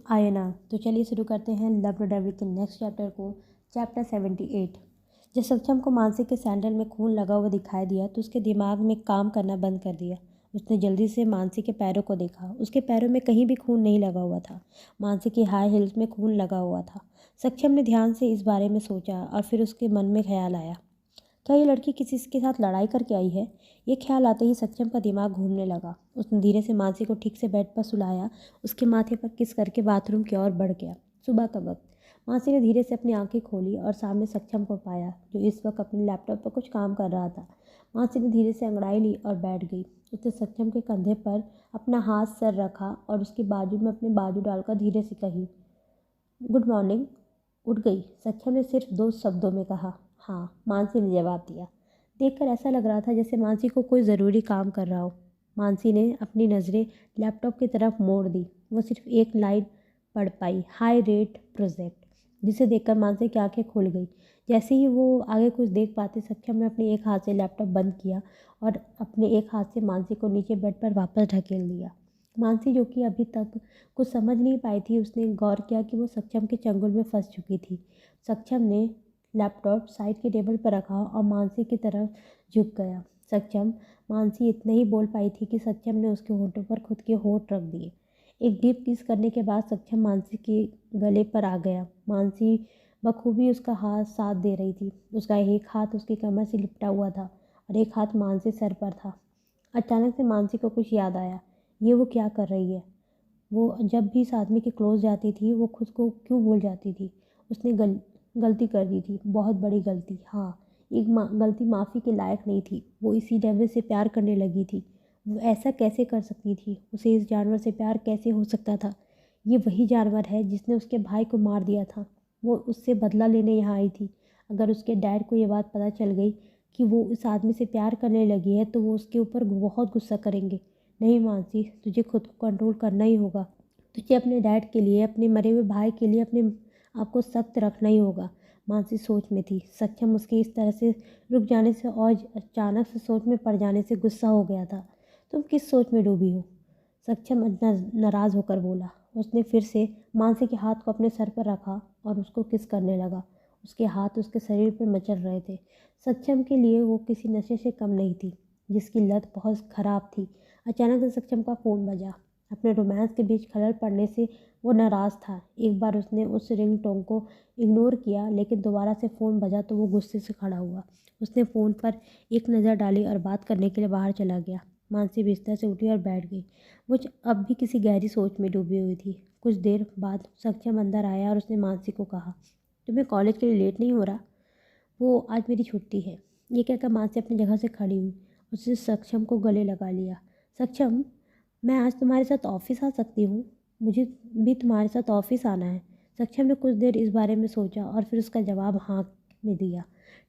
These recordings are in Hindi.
आयना। तो चलिए शुरू करते हैं लव डेविल के नेक्स्ट चैप्टर को, चैप्टर 78। जब सक्षम को मानसी के सैंडल में खून लगा हुआ दिखाई दिया तो उसके दिमाग में काम करना बंद कर दिया। उसने जल्दी से मानसी के पैरों को देखा। उसके पैरों में कहीं भी खून नहीं लगा हुआ था। मानसी की हाई हील्स में खून लगा हुआ था। सक्षम ने ध्यान से इस बारे में सोचा और फिर उसके मन में ख्याल आया, क्या ये लड़की किसी के साथ लड़ाई करके आई है? ये ख्याल आते ही सक्षम का दिमाग घूमने लगा। उसने धीरे से मानसी को ठीक से बेड पर सुलाया, उसके माथे पर किस करके बाथरूम की ओर बढ़ गया। सुबह का वक्त। मानसी ने धीरे से अपनी आंखें खोली और सामने सक्षम को पाया, जो इस वक्त अपने लैपटॉप पर कुछ काम कर रहा था। मानसी ने धीरे से अंगड़ाई ली और बैठ गई। उसने सक्षम के कंधे पर अपना हाथ सर रखा और उसके बाजू में अपने बाजू डालकर धीरे से कही, गुड मॉर्निंग। उठ गई? सक्षम ने सिर्फ 2 शब्दों में कहा। हाँ, मानसी ने जवाब दिया। देखकर ऐसा लग रहा था जैसे मानसी को कोई ज़रूरी काम कर रहा हो। मानसी ने अपनी नज़रें लैपटॉप की तरफ मोड़ दी। वो सिर्फ एक लाइन पढ़ पाई, हाई रेट प्रोजेक्ट, जिसे देखकर मानसी की आंखें खुल गई। जैसे ही वो आगे कुछ देख पाते, सक्षम ने अपने एक हाथ से लैपटॉप बंद किया और अपने एक हाथ से मानसी को नीचे बेड पर वापस ढकेल दिया। मानसी, जो कि अभी तक कुछ समझ नहीं पाई थी, उसने गौर किया कि वो सक्षम के चंगुल में फंस चुकी थी। सक्षम ने लैपटॉप साइड के टेबल पर रखा और मानसी की तरफ झुक गया। सक्षम, मानसी इतना ही बोल पाई थी कि सक्षम ने उसके होठों पर खुद के होठ रख दिए। एक डीप किस करने के बाद सक्षम मानसी के गले पर आ गया। मानसी बखूबी उसका हाथ साथ दे रही थी। उसका एक हाथ उसकी कमर से लिपटा हुआ था और एक हाथ मानसी सर पर था। अचानक से मानसी को कुछ याद आया। ये वो क्या कर रही है? वो जब भी इस आदमी के क्लोज जाती थी, वो खुद को क्यों भूल जाती थी? उसने गलती कर दी थी, बहुत बड़ी गलती। हाँ, एक गलती माफ़ी के लायक नहीं थी। वो इसी डेविल से प्यार करने लगी थी। वो ऐसा कैसे कर सकती थी? उसे इस जानवर से प्यार कैसे हो सकता था? ये वही जानवर है जिसने उसके भाई को मार दिया था। वो उससे बदला लेने यहाँ आई थी। अगर उसके डैड को ये बात पता चल गई कि वो इस आदमी से प्यार करने लगी है, तो वो उसके ऊपर बहुत गुस्सा करेंगे। नहीं मानसी, तुझे खुद को कंट्रोल करना ही होगा। तुझे अपने डैड के लिए, अपने मरे हुए भाई के लिए अपने आप को सख्त रखना ही होगा। मानसी सोच में थी। सक्षम उसके इस तरह से रुक जाने से और अचानक से सोच में पड़ जाने से गुस्सा हो गया था। तुम किस सोच में डूबी हो? सक्षम नाराज़ होकर बोला। उसने फिर से मानसी के हाथ को अपने सर पर रखा और उसको किस करने लगा। उसके हाथ उसके शरीर पर मचल रहे थे। सक्षम के लिए वो किसी नशे से कम नहीं थी, जिसकी लत बहुत खराब थी। अचानक से सक्षम का फ़ोन बजा। अपने रोमांस के बीच खलल पड़ने से वो नाराज़ था। एक बार उसने उस रिंगटोन को इग्नोर किया, लेकिन दोबारा से फ़ोन बजा तो वो गुस्से से खड़ा हुआ। उसने फ़ोन पर एक नज़र डाली और बात करने के लिए बाहर चला गया। मानसी बिस्तर से उठी और बैठ गई। वो अब भी किसी गहरी सोच में डूबी हुई थी। कुछ देर बाद सक्षम अंदर आया और उसने मानसी को कहा, तुम्हें कॉलेज के लिए लेट नहीं हो रहा? वो आज मेरी छुट्टी है। ये कहकर मानसी अपनी जगह से खड़ी हुई। उसने सक्षम को गले लगा लिया। सक्षम, मैं आज तुम्हारे साथ ऑफिस आ सकती हूँ? मुझे भी तुम्हारे साथ ऑफिस आना है। सक्षम ने कुछ देर इस बारे में सोचा और फिर उसका जवाब हाँ में दिया।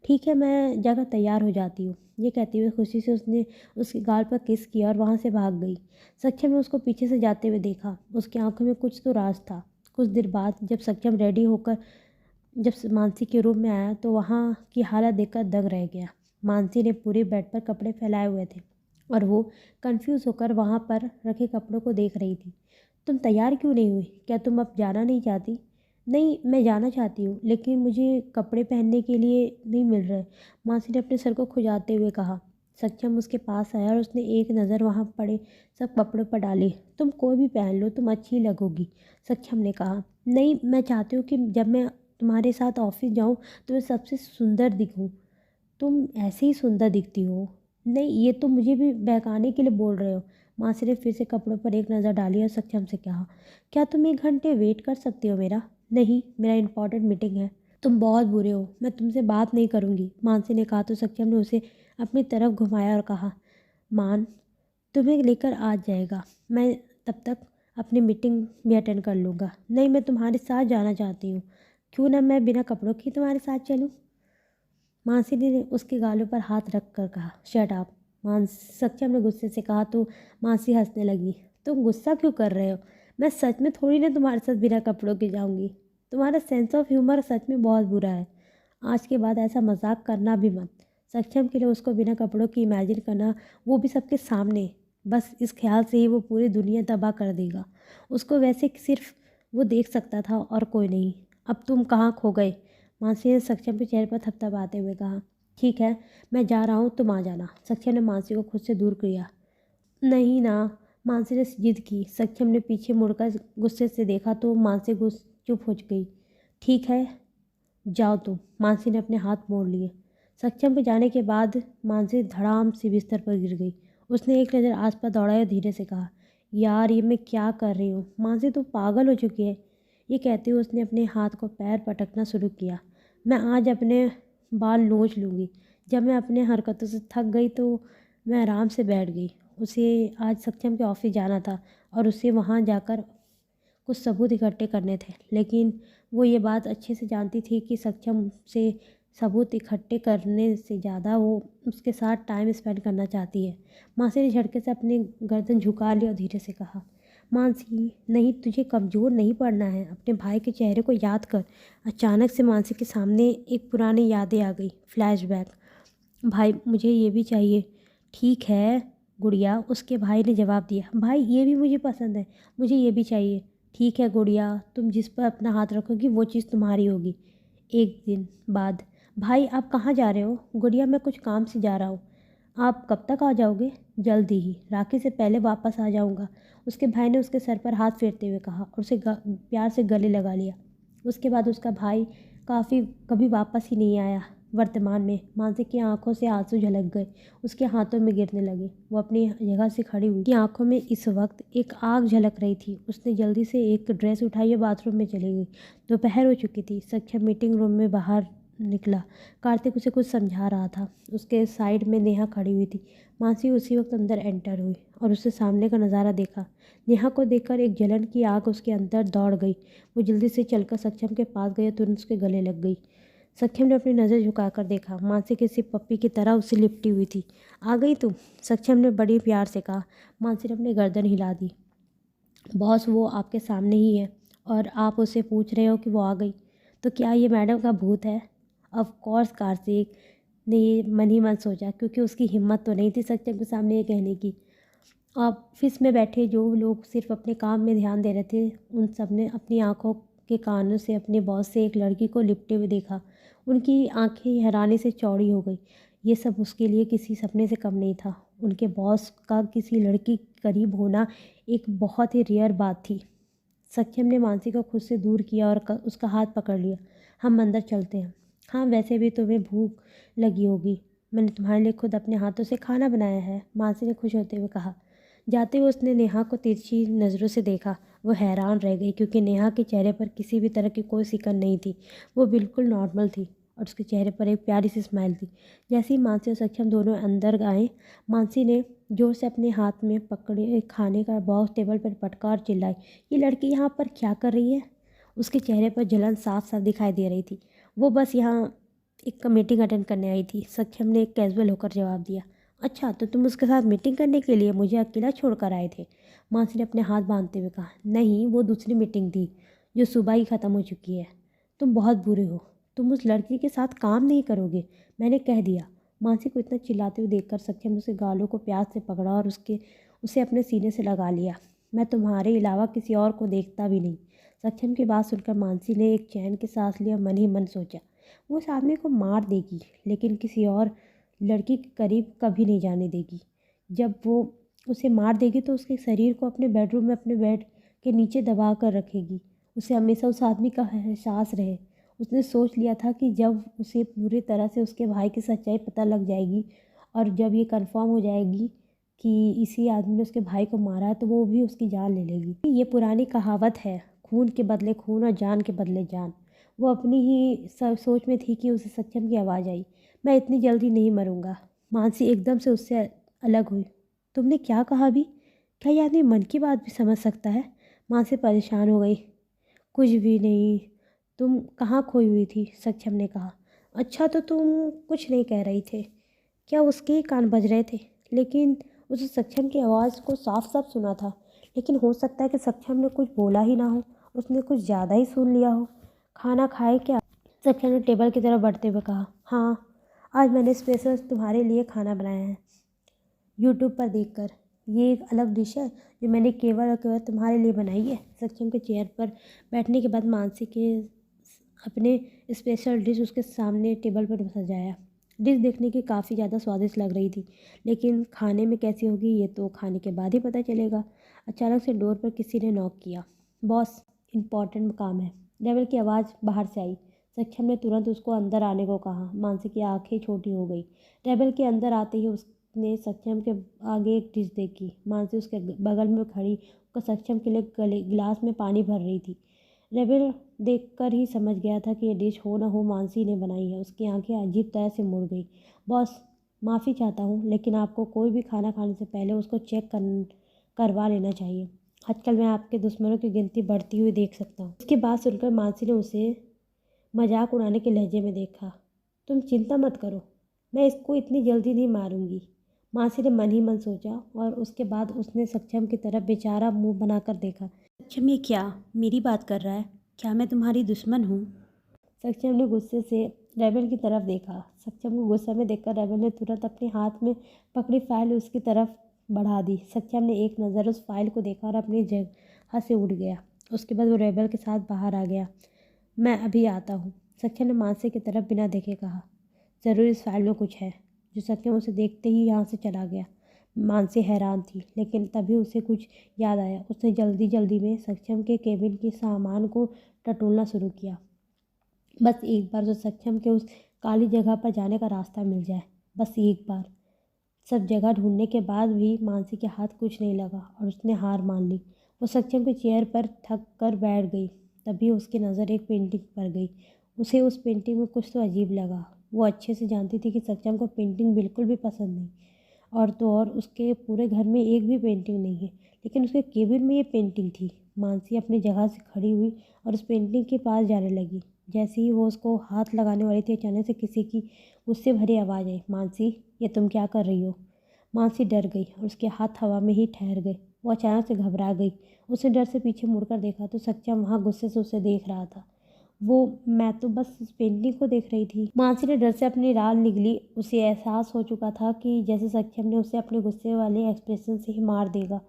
ठीक है, मैं जगह तैयार हो जाती हूँ। ये कहते हुए खुशी से उसने उसके गाल पर किस किया और वहाँ से भाग गई। सक्षम ने उसको पीछे से जाते हुए देखा। उसकी आंखों में कुछ तो राज था। कुछ देर बाद जब सक्षम रेडी होकर मानसी के रूम में आया तो वहाँ की हालत देखकर दंग रह गया। मानसी ने पूरे बेड पर कपड़े फैलाए हुए थे और वो कंफ्यूज होकर वहाँ पर रखे कपड़ों को देख रही थी। तुम तैयार क्यों नहीं हुई? क्या तुम अब जाना नहीं चाहती? नहीं, मैं जाना चाहती हूँ, लेकिन मुझे कपड़े पहनने के लिए नहीं मिल रहे, मानसी ने अपने सर को खुजाते हुए कहा। सक्षम उसके पास आया और उसने एक नज़र वहाँ पड़े सब कपड़ों पर डाली। तुम कोई भी पहन लो, तुम अच्छी लगोगी, सक्षम ने कहा। नहीं, मैं चाहती हूँ कि जब मैं तुम्हारे साथ ऑफिस जाऊँ तो मैं सबसे सुंदर दिखूँ। तुम ऐसे ही सुंदर दिखती हो। नहीं, ये तो मुझे भी बहकाने के लिए बोल रहे हो। मासी ने फिर से कपड़ों पर एक नज़र डाली और सक्षम से कहा, क्या तुम 1 घंटे वेट कर सकती हो मेरा? नहीं, मेरा इंपॉर्टेंट मीटिंग है। तुम बहुत बुरे हो, मैं तुमसे बात नहीं करूँगी, मानसी ने कहा। तो सक्षम ने उसे अपनी तरफ घुमाया और कहा, मान, तुम्हें लेकर आ जाएगा, मैं तब तक अपनी मीटिंग भी अटेंड कर लूँगा। नहीं, मैं तुम्हारे साथ जाना चाहती हूँ। क्यों ना मैं बिना कपड़ों के तुम्हारे साथ चलूँ? मानसी ने उसके गालों पर हाथ रख कर कहा, शट अप। सक्षम ने गुस्से से कहा तो मानसी हंसने लगी। तुम गुस्सा क्यों कर रहे हो? मैं सच में थोड़ी ना तुम्हारे साथ बिना कपड़ों के जाऊंगी। तुम्हारा सेंस ऑफ ह्यूमर सच में बहुत बुरा है। आज के बाद ऐसा मजाक करना भी मत। सक्षम के लिए उसको बिना कपड़ों की इमेजिन करना, वो भी सबके सामने, बस इस ख्याल से ही वो पूरी दुनिया तबाह कर देगा। उसको वैसे सिर्फ वो देख सकता था और कोई नहीं। अब तुम कहाँ खो गए? मानसी ने सक्षम के चेहरे पर थपथपाते हुए कहा। ठीक है, मैं जा रहा हूँ, तुम आ जाना। सक्षम ने मानसी को खुद से दूर किया। नहीं ना, मानसी ने जिद की। सक्षम ने पीछे मुड़कर गुस्से से देखा तो मानसी चुप हो गई। ठीक है, जाओ तुम। मानसी ने अपने हाथ मोड़ लिए। सक्षम के जाने के बाद मानसी धड़ाम से बिस्तर पर गिर गई। उसने एक नज़र आसपास दौड़ाया, धीरे से कहा, यार ये मैं क्या कर रही हूँ? मानसी तो पागल हो चुकी है। ये कहते हुए उसने अपने हाथ को पैर पटकना शुरू किया। मैं आज अपने बाल नोच लूँगी। जब मैं अपने हरकतों से थक गई तो मैं आराम से बैठ गई। उसे आज सक्षम के ऑफिस जाना था और उसे वहाँ जाकर कुछ सबूत इकट्ठे करने थे, लेकिन वो ये बात अच्छे से जानती थी कि सक्षम से सबूत इकट्ठे करने से ज़्यादा वो उसके साथ टाइम स्पेंड करना चाहती है। मानसी ने झटके से अपनी गर्दन झुका ली और धीरे से कहा, मानसी नहीं, तुझे कमज़ोर नहीं पड़ना है। अपने भाई के चेहरे को याद कर। अचानक से मानसी के सामने एक पुरानी यादें आ गई। फ्लैशबैक। भाई मुझे ये भी चाहिए। ठीक है गुड़िया, उसके भाई ने जवाब दिया। भाई ये भी मुझे पसंद है, मुझे ये भी चाहिए। ठीक है गुड़िया, तुम जिस पर अपना हाथ रखोगी वो चीज़ तुम्हारी होगी। एक दिन बाद। भाई आप कहाँ जा रहे हो? गुड़िया मैं कुछ काम से जा रहा हूँ। आप कब तक आ जाओगे? जल्दी ही, राखी से पहले वापस आ जाऊँगा। उसके भाई ने उसके सर पर हाथ फेरते हुए कहा और उसे प्यार से गले लगा लिया। उसके बाद उसका भाई कभी वापस ही नहीं आया। वर्तमान में मानसी की आंखों से आंसू झलक गए, उसके हाथों में गिरने लगे। वो अपनी जगह से खड़ी हुई, की आंखों में इस वक्त एक आग झलक रही थी। उसने जल्दी से एक ड्रेस उठाई और बाथरूम में चली गई। दोपहर हो चुकी थी। सक्षम मीटिंग रूम में बाहर निकला। कार्तिक उसे कुछ समझा रहा था। उसके साइड में नेहा खड़ी हुई थी। मानसी उसी वक्त अंदर एंटर हुई और उससे सामने का नज़ारा देखा। नेहा को देखकर एक जलन की आग उसके अंदर दौड़ गई। वो जल्दी से चलकर सक्षम के पास गई और तुरंत उसके गले लग गई। सक्षम ने अपनी नज़र झुकाकर देखा। मानसी किसी पप्पी की तरह उससे लिपटी हुई थी। आ गई तुम? सक्षम ने बड़ी प्यार से कहा। मानसी ने अपनी गर्दन हिला दी। बॉस वो आपके सामने ही है और आप उससे पूछ रहे हो कि वो आ गई, तो क्या ये मैडम का भूत है? ऑफ कोर्स कार्तिक ने ये मन ही मन सोचा, क्योंकि उसकी हिम्मत तो नहीं थी सक्षम के सामने ये कहने की। ऑफिस में बैठे जो लोग सिर्फ अपने काम में ध्यान दे रहे थे, उन सब ने अपनी आंखों के कानों से अपने बॉस से एक लड़की को लिपटे हुए देखा। उनकी आंखें हैरानी से चौड़ी हो गई। ये सब उसके लिए किसी सपने से कम नहीं था। उनके बॉस का किसी लड़की करीब होना एक बहुत ही रेयर बात थी। सक्षम ने मानसी को खुद से दूर किया और उसका हाथ पकड़ लिया। हम अंदर चलते हैं। हाँ वैसे भी तुम्हें भूख लगी होगी, मैंने तुम्हारे लिए खुद अपने हाथों से खाना बनाया है, मानसी ने खुश होते हुए कहा। जाते हुए उसने नेहा को तिरछी नज़रों से देखा। वो हैरान रह गई, क्योंकि नेहा के चेहरे पर किसी भी तरह की कोई सिकन नहीं थी। वो बिल्कुल नॉर्मल थी और उसके चेहरे पर एक प्यारी सी स्माइल थी। जैसे ही मानसी और सक्षम दोनों अंदर आए, मानसी ने जोर से अपने हाथ में पकड़े खाने का बॉक्स टेबल पर पटका और चिल्लाई, ये लड़की यहाँ पर क्या कर रही है? उसके चेहरे पर जलन साफ साफ दिखाई दे रही थी। वो बस यहाँ एक मीटिंग अटेंड करने आई थी। सक्षम ने कैजुअल होकर जवाब दिया। अच्छा, तो तुम उसके साथ मीटिंग करने के लिए मुझे अकेला छोड़कर आए थे? मानसी ने अपने हाथ बांधते हुए कहा। नहीं, वो दूसरी मीटिंग थी जो सुबह ही ख़त्म हो चुकी है। तुम बहुत बुरे हो, तुम उस लड़की के साथ काम नहीं करोगे, मैंने कह दिया। मानसी को इतना चिल्लाते हुए देखकर सक्षम ने उसके गालों को प्यार से पकड़ा और उसे अपने सीने से लगा लिया। मैं तुम्हारे अलावा किसी और को देखता भी नहीं। सक्षम की बात सुनकर मानसी ने एक चैन की सांस लिया। मन ही मन सोचा, वो उस आदमी को मार देगी, लेकिन किसी और लड़की के करीब कभी नहीं जाने देगी। जब वो उसे मार देगी तो उसके शरीर को अपने बेडरूम में अपने बेड के नीचे दबा कर रखेगी। उसे हमेशा उस आदमी का एहसास रहे। उसने सोच लिया था कि जब उसे पूरी तरह से उसके भाई की सच्चाई पता लग जाएगी और जब ये कंफर्म हो जाएगी कि इसी आदमी ने उसके भाई को मारा है, तो वो भी उसकी जान ले लेगी। ये पुरानी कहावत है, खून के बदले खून और जान के बदले जान। वो अपनी ही सोच में थी कि उसे सक्षम की आवाज़ आई। मैं इतनी जल्दी नहीं मरूंगा। मानसी एकदम से उससे अलग हुई। तुमने क्या कहा अभी? क्या ये आदमी मन की बात भी समझ सकता है? मानसी परेशान हो गई। कुछ भी नहीं। तुम कहाँ खोई हुई थी? सक्षम ने कहा। अच्छा, तो तुम कुछ नहीं कह रही थे? क्या उसके ही कान बज रहे थे? लेकिन उसे सक्षम की आवाज़ को साफ साफ सुना था। लेकिन हो सकता है कि सक्षम ने कुछ बोला ही ना हो, उसने कुछ ज़्यादा ही सुन लिया हो। खाना खाए क्या? सक्षम ने टेबल की तरफ बढ़ते हुए कहा। हाँ, आज मैंने स्पेशल तुम्हारे लिए खाना बनाया है, यूट्यूब पर देखकर। ये एक अलग डिश है जो मैंने केवल और केवल तुम्हारे लिए बनाई है। सक्षम के चेयर पर बैठने के बाद मानसी के अपने स्पेशल डिश उसके सामने टेबल पर सजाया। डिश देखने की काफ़ी ज़्यादा स्वादिष्ट लग रही थी, लेकिन खाने में कैसी होगी ये तो खाने के बाद ही पता चलेगा। अचानक से डोर पर किसी ने नॉक किया। बॉस, इम्पॉर्टेंट काम है। रेबल की आवाज़ बाहर से आई। सक्षम ने तुरंत उसको अंदर आने को कहा। मानसी की आंखें छोटी हो गई। रेबल के अंदर आते ही उसने सक्षम के आगे एक डिश देखी। मानसी उसके बगल में खड़ी उसको सक्षम के लिए गिलास में पानी भर रही थी। रेबल देखकर ही समझ गया था कि ये डिश हो ना हो मानसी ने बनाई है। उसकी आंखें अजीब तरह से मुड़ गई। बॉस, माफ़ी चाहता हूँ, लेकिन आपको कोई भी खाना खाने से पहले उसको करवा लेना चाहिए। आजकल मैं आपके दुश्मनों की गिनती बढ़ती हुई देख सकता हूँ। इसकी बात सुनकर मानसी ने उसे मजाक उड़ाने के लहजे में देखा। तुम चिंता मत करो, मैं इसको इतनी जल्दी नहीं मारूंगी। मासी ने मन ही मन सोचा और उसके बाद उसने सक्षम की तरफ बेचारा मुंह बनाकर देखा। सक्षम, ये क्या मेरी बात कर रहा है? क्या मैं तुम्हारी दुश्मन हूँ? सक्षम ने गुस्से से रेबल की तरफ देखा। सक्षम को गुस्से में देखकर रेबल ने तुरंत अपने हाथ में पकड़ी फाइल उसकी तरफ बढ़ा दी। सक्षम ने एक नज़र उस फाइल को देखा और अपनी जगह से उठ गया। उसके बाद वो रेबल के साथ बाहर आ गया। मैं अभी आता हूँ, सक्षम ने मानसी की तरफ बिना देखे कहा। ज़रूर इस फाइल में कुछ है। जो सक्षम उसे देखते ही यहाँ से चला गया। मानसी हैरान थी, लेकिन तभी उसे कुछ याद आया। उसने जल्दी जल्दी में सक्षम के केबिन के सामान को टटोलना शुरू किया। बस एक बार जो सक्षम के उस काली जगह पर जाने का रास्ता मिल जाए, बस एक बार। सब जगह ढूंढने के बाद भी मानसी के हाथ कुछ नहीं लगा और उसने हार मान ली। वो सक्षम के चेयर पर थक कर बैठ गई। तभी उसकी नज़र एक पेंटिंग पर गई। उसे उस पेंटिंग में कुछ तो अजीब लगा। वो अच्छे से जानती थी कि सक्षम को पेंटिंग बिल्कुल भी पसंद नहीं, और तो और उसके पूरे घर में एक भी पेंटिंग नहीं है, लेकिन उसके केबिन में ये पेंटिंग थी। मानसी अपनी जगह से खड़ी हुई और उस पेंटिंग के पास जाने लगी। जैसे ही वो उसको हाथ लगाने वाली थी, अचानक से किसी की गुस्से भरी आवाज़ आई। मानसी, ये तुम क्या कर रही हो? मानसी डर गई और उसके हाथ हवा में ही ठहर गए। वो अचानक से घबरा गई। उसने डर से पीछे मुड़कर देखा तो सच्चा वहाँ गुस्से से उसे देख रहा था। मैं तो बस इस पेंटिंग को देख रही थी। मानसी ने डर से अपनी राल निगली। उसे एहसास हो चुका था कि जैसे सक्षम ने उसे अपने गुस्से वाले एक्सप्रेशन से ही मार देगा।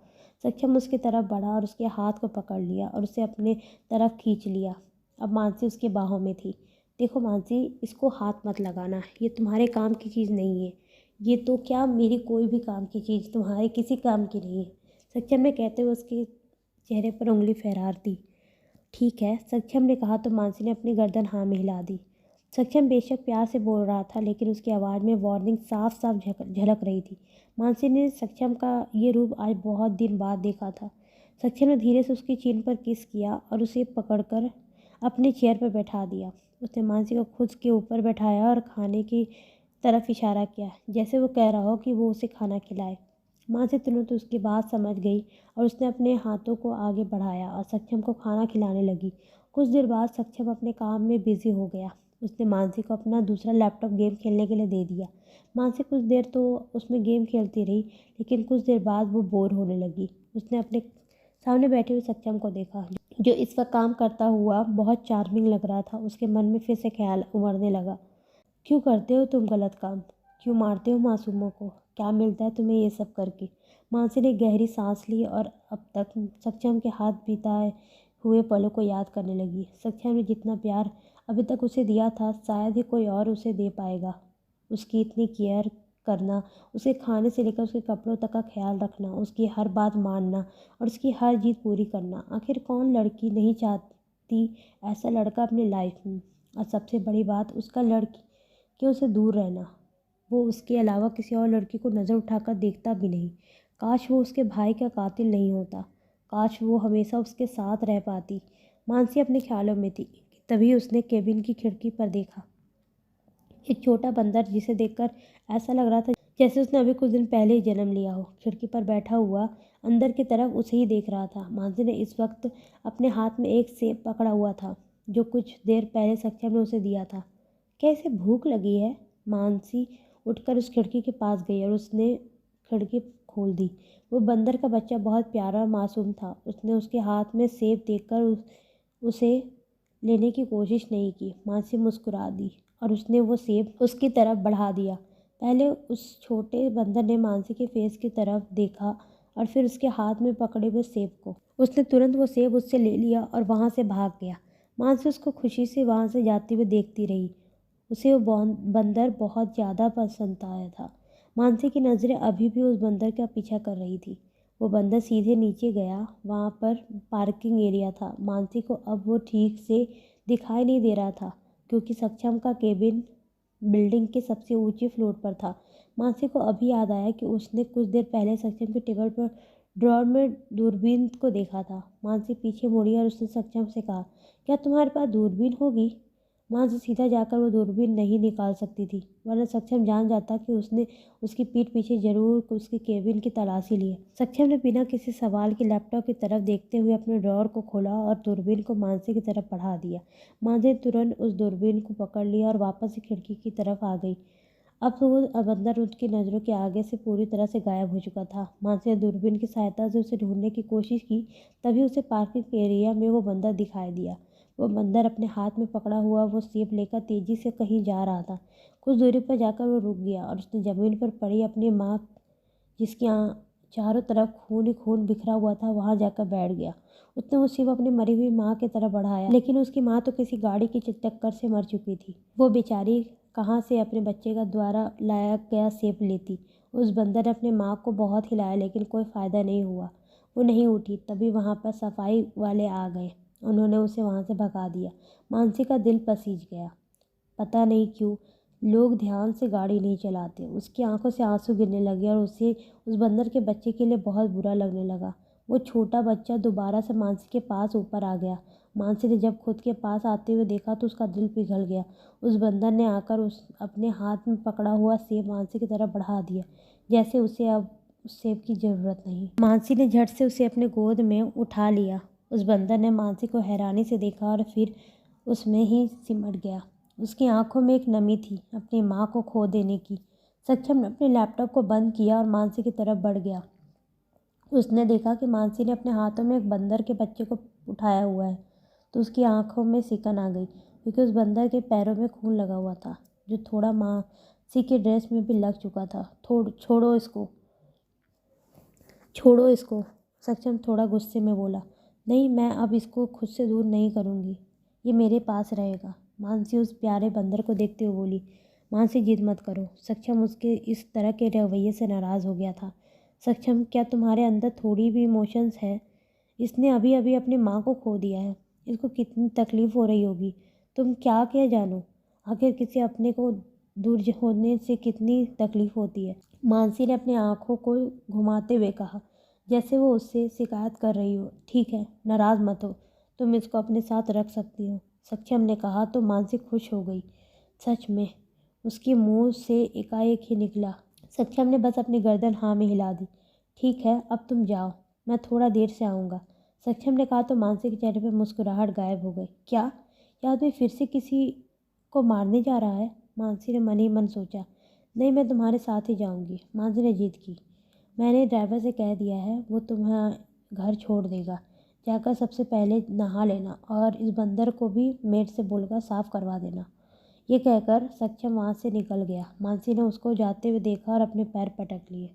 सक्षम उसकी तरफ बढ़ा और उसके हाथ को पकड़ लिया और उसे अपने तरफ खींच लिया। अब मानसी उसकी बाहों में थी। देखो मानसी, इसको हाथ मत लगाना, ये तुम्हारे काम की चीज़ नहीं है। ये तो क्या, मेरी कोई भी काम की चीज़ तुम्हारे किसी काम की नहीं है, सक्षम ने कहते हुए उसके चेहरे पर उंगली फहरार दी। ठीक है, सक्षम ने कहा तो मानसी ने अपनी गर्दन हाँ में हिला दी। सक्षम बेशक प्यार से बोल रहा था, लेकिन उसकी आवाज़ में वार्निंग साफ साफ झलक रही थी। मानसी ने सक्षम का ये रूप आज बहुत दिन बाद देखा था। सक्षम ने धीरे से उसकी चीन पर किस किया और उसे पकड़कर अपने चेयर पर बैठा दिया। उसने मानसी को खुद के ऊपर बैठाया और खाने की तरफ इशारा किया, जैसे वो कह रहा हो कि वो उसे खाना खिलाए। मानसी तुरंत उसकी बात समझ गई और उसने अपने हाथों को आगे बढ़ाया और सक्षम को खाना खिलाने लगी। कुछ देर बाद सक्षम अपने काम में बिजी हो गया। उसने मानसी को अपना दूसरा लैपटॉप गेम खेलने के लिए दे दिया। मानसी कुछ देर तो उसमें गेम खेलती रही, लेकिन कुछ देर बाद वो बोर होने लगी। उसने अपने सामने बैठे हुए सक्षम को देखा, जो इस वक्त काम करता हुआ बहुत चार्मिंग लग रहा था। उसके मन में फिर से ख्याल उमड़ने लगा। क्यों करते हो तुम गलत काम? क्यों मारते हो मासूमों को? क्या मिलता है तुम्हें ये सब करके? मानसी ने गहरी सांस ली और अब तक सक्षम के हाथ बिताए हुए पलों को याद करने लगी। सक्षम ने जितना प्यार अभी तक उसे दिया था, शायद ही कोई और उसे दे पाएगा। उसकी इतनी केयर करना, उसे खाने से लेकर उसके कपड़ों तक का ख्याल रखना, उसकी हर बात मानना और उसकी हर जीत पूरी करना। आखिर कौन लड़की नहीं चाहती ऐसा लड़का अपनी लाइफ में? और सबसे बड़ी बात, उसका लड़की कि उसे दूर रहना। वो उसके अलावा किसी और लड़की को नज़र उठाकर देखता भी नहीं। काश वो उसके भाई का कातिल नहीं होता। काश वो हमेशा उसके साथ रह पाती। मानसी अपने ख्यालों में थी। तभी उसने केबिन की खिड़की पर देखा। एक छोटा बंदर जिसे देखकर ऐसा लग रहा था जैसे उसने अभी कुछ दिन पहले ही जन्म लिया हो, खिड़की पर बैठा हुआ अंदर की तरफ उसे ही देख रहा था। मानसी ने इस वक्त अपने हाथ में एक सेब पकड़ा हुआ था, जो कुछ देर पहले सक्षम ने उसे दिया था। क्या इसे भूख लगी है? मानसी उठकर उस खिड़की के पास गई और उसने खिड़की खोल दी। वो बंदर का बच्चा बहुत प्यारा और मासूम था। उसने उसके हाथ में सेब देखकर उसे लेने की कोशिश नहीं की। मानसी मुस्कुरा दी और उसने वो सेब उसकी तरफ बढ़ा दिया। पहले उस छोटे बंदर ने मानसी के फेस की तरफ देखा और फिर उसके हाथ में पकड़े हुए सेब को। उसने तुरंत वो सेब उससे ले लिया और वहाँ से भाग गया। मानसी उसको खुशी से वहाँ से जाते हुए देखती रही। उसे वो बंदर बहुत ज़्यादा पसंद आया था। मानसी की नज़रें अभी भी उस बंदर का पीछा कर रही थी। वो बंदर सीधे नीचे गया। वहाँ पर पार्किंग एरिया था। मानसी को अब वो ठीक से दिखाई नहीं दे रहा था क्योंकि सक्षम का केबिन बिल्डिंग के सबसे ऊंचे फ्लोर पर था। मानसी को अभी याद आया कि उसने कुछ देर पहले सक्षम के टेबल पर ड्रॉर में दूरबीन को देखा था। मानसी पीछे मुड़ी और उसने सक्षम से कहा, क्या तुम्हारे पास दूरबीन होगी? मानसी सीधा जाकर वो दूरबीन नहीं निकाल सकती थी, वरना सक्षम जान जाता कि उसने उसकी पीठ पीछे जरूर उसके केबिन की तलाशी ली है। सक्षम ने बिना किसी सवाल के लैपटॉप की तरफ देखते हुए अपने ड्रॉर को खोला और दूरबीन को मानसी की तरफ बढ़ा दिया। मानसी ने तुरंत उस दूरबीन को पकड़ लिया और वापस से खिड़की की तरफ आ गई। अब तो वो बंदर उसकी नज़रों के आगे से पूरी तरह से गायब हो चुका था। मानसी ने दूरबीन की सहायता से उसे ढूंढने की कोशिश की, तभी उसे पार्किंग एरिया में वो बंदर दिखाई दिया। वो बंदर अपने हाथ में पकड़ा हुआ वो सेब लेकर तेजी से कहीं जा रहा था। कुछ दूरी पर जाकर वो रुक गया और उसने जमीन पर पड़ी अपनी माँ, जिसके चारों तरफ खून ही खून बिखरा हुआ था, वहां जाकर बैठ गया। उसने वो सेब अपनी मरी हुई माँ की तरफ बढ़ाया, लेकिन उसकी माँ तो किसी गाड़ी की टक्कर से मर चुकी थी। वो बेचारी कहाँ से अपने बच्चे का द्वारा लाया गया सेब लेती। उस बंदर ने अपने माँ को बहुत हिलाया, लेकिन कोई फ़ायदा नहीं हुआ। वो नहीं उठी। तभी वहाँ पर सफाई वाले आ गए। उन्होंने उसे वहाँ से भगा दिया। मानसी का दिल पसीज गया। पता नहीं क्यों लोग ध्यान से गाड़ी नहीं चलाते। उसकी आंखों से आंसू गिरने लगे और उसे उस बंदर के बच्चे के लिए बहुत बुरा लगने लगा। वो छोटा बच्चा दोबारा से मानसी के पास ऊपर आ गया। मानसी ने जब खुद के पास आते हुए देखा तो उसका दिल पिघल गया। उस बंदर ने आकर उस अपने हाथ में पकड़ा हुआ सेब मानसी की तरफ बढ़ा दिया, जैसे उसे अब उस सेब की ज़रूरत नहीं। मानसी ने झट से उसे अपने गोद में उठा लिया। उस बंदर ने मानसी को हैरानी से देखा और फिर उसमें ही सिमट गया। उसकी आंखों में एक नमी थी, अपनी माँ को खो देने की। सक्षम ने अपने लैपटॉप को बंद किया और मानसी की तरफ बढ़ गया। उसने देखा कि मानसी ने अपने हाथों में एक बंदर के बच्चे को उठाया हुआ है, तो उसकी आंखों में सिकन आ गई, क्योंकि उस बंदर के पैरों में खून लगा हुआ था, जो थोड़ा मानसी की ड्रेस में भी लग चुका था। छोड़ो इसको, छोड़ो इसको, सक्षम थोड़ा गुस्से में बोला। नहीं, मैं अब इसको खुद से दूर नहीं करूँगी, ये मेरे पास रहेगा। मानसी उस प्यारे बंदर को देखते हुए बोली। मानसी, जिद मत करो। सक्षम उसके इस तरह के रवैये से नाराज़ हो गया था। सक्षम, क्या तुम्हारे अंदर थोड़ी भी इमोशंस है? इसने अभी अभी अपनी माँ को खो दिया है। इसको कितनी तकलीफ़ हो रही होगी, तुम क्या जानो। आखिर किसी अपने को दूर होने से कितनी तकलीफ़ होती है। मानसी ने अपनी आंखों को घुमाते हुए कहा, जैसे वो उससे शिकायत कर रही हो। ठीक है, नाराज़ मत हो, तुम इसको अपने साथ रख सकती हो, सक्षम ने कहा तो मानसी खुश हो गई। सच में, उसके मुंह से एकाएक ही निकला। सक्षम ने बस अपनी गर्दन हाँ में हिला दी। ठीक है, अब तुम जाओ, मैं थोड़ा देर से आऊँगा, सक्षम ने कहा तो मानसी के चेहरे पर मुस्कुराहट गायब हो गई। क्या यह आदमी फिर से किसी को मारने जा रहा है? मानसी ने मन ही मन सोचा। नहीं, मैं तुम्हारे साथ ही जाऊंगी, मानसी ने जिद की। मैंने ड्राइवर से कह दिया है, वो तुम्हें घर छोड़ देगा। जाकर सबसे पहले नहा लेना और इस बंदर को भी मेड से बोलकर साफ करवा देना। ये कहकर सक्षम वहाँ से निकल गया। मानसी ने उसको जाते हुए देखा और अपने पैर पटक लिए।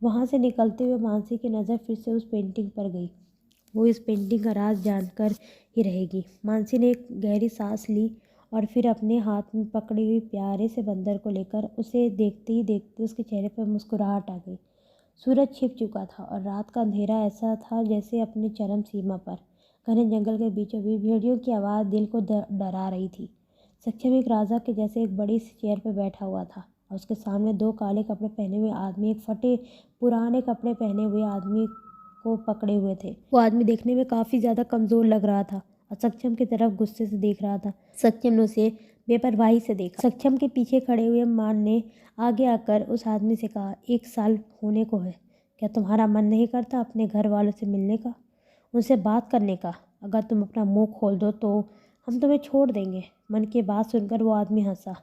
वहाँ से निकलते हुए मानसी की नज़र फिर से उस पेंटिंग पर गई। वो इस पेंटिंग का राज जानकर ही रहेगी। मानसी ने एक गहरी सांस ली और फिर अपने हाथ में पकड़ी हुई प्यारे से बंदर को लेकर उसे देखते ही देखते उसके चेहरे पर मुस्कुराहट आ गई। सूरज छिप चुका था और रात का अंधेरा ऐसा था जैसे अपनी चरम सीमा पर। घने जंगल के बीचों बीच भेड़ियों की आवाज़ दिल को डरा रही थी। सक्षम एक राजा के जैसे एक बड़ी सी चेयर पर बैठा हुआ था और उसके सामने दो काले कपड़े पहने हुए आदमी एक फटे पुराने कपड़े पहने हुए आदमी को पकड़े हुए थे। वो आदमी देखने में काफ़ी ज़्यादा कमज़ोर लग रहा था और सक्षम की तरफ गुस्से से देख रहा था। सक्षम ने उसे बेपरवाही से देखा। सक्षम के पीछे खड़े हुए मान ने आगे आकर उस आदमी से कहा, 1 साल होने को है, क्या तुम्हारा मन नहीं करता अपने घर वालों से मिलने का, उनसे बात करने का? अगर तुम अपना मुंह खोल दो तो हम तुम्हें छोड़ देंगे। मन की बात सुनकर वो आदमी हंसा।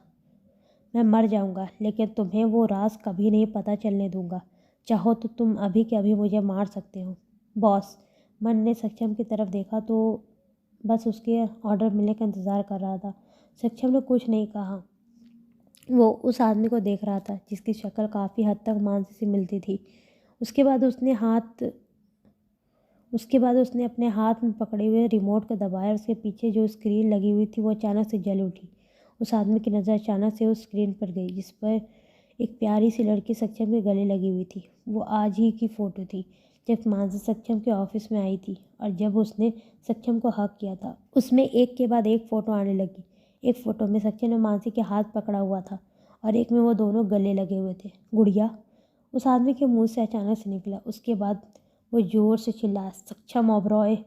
मैं मर जाऊंगा, लेकिन तुम्हें वो राज कभी नहीं पता चलने दूंगा। चाहो तो तुम अभी के अभी मुझे मार सकते हो। बॉस, मन ने सक्षम की तरफ देखा तो बस उसके ऑर्डर मिलने का इंतज़ार कर रहा था। सक्षम ने कुछ नहीं कहा। वो उस आदमी को देख रहा था जिसकी शक्ल काफ़ी हद तक मानसी से मिलती थी। उसके बाद उसने अपने हाथ में पकड़े हुए रिमोट को दबाया। उसके पीछे जो स्क्रीन लगी हुई थी वो अचानक से जल उठी। उस आदमी की नज़र अचानक से उस स्क्रीन पर गई जिस पर एक प्यारी सी लड़की सक्षम के गले लगी हुई थी। वो आज ही की फ़ोटो थी जब मानसी सक्षम के ऑफिस में आई थी और जब उसने सक्षम को हक किया था। उसमें एक के बाद एक फ़ोटो आने लगी। एक फ़ोटो में सक्षम ने मानसी के हाथ पकड़ा हुआ था और एक में वो दोनों गले लगे हुए थे। गुड़िया, उस आदमी के मुंह से अचानक से निकला। उसके बाद वो जोर से चिल्लाया, सक्षम ओबरॉय।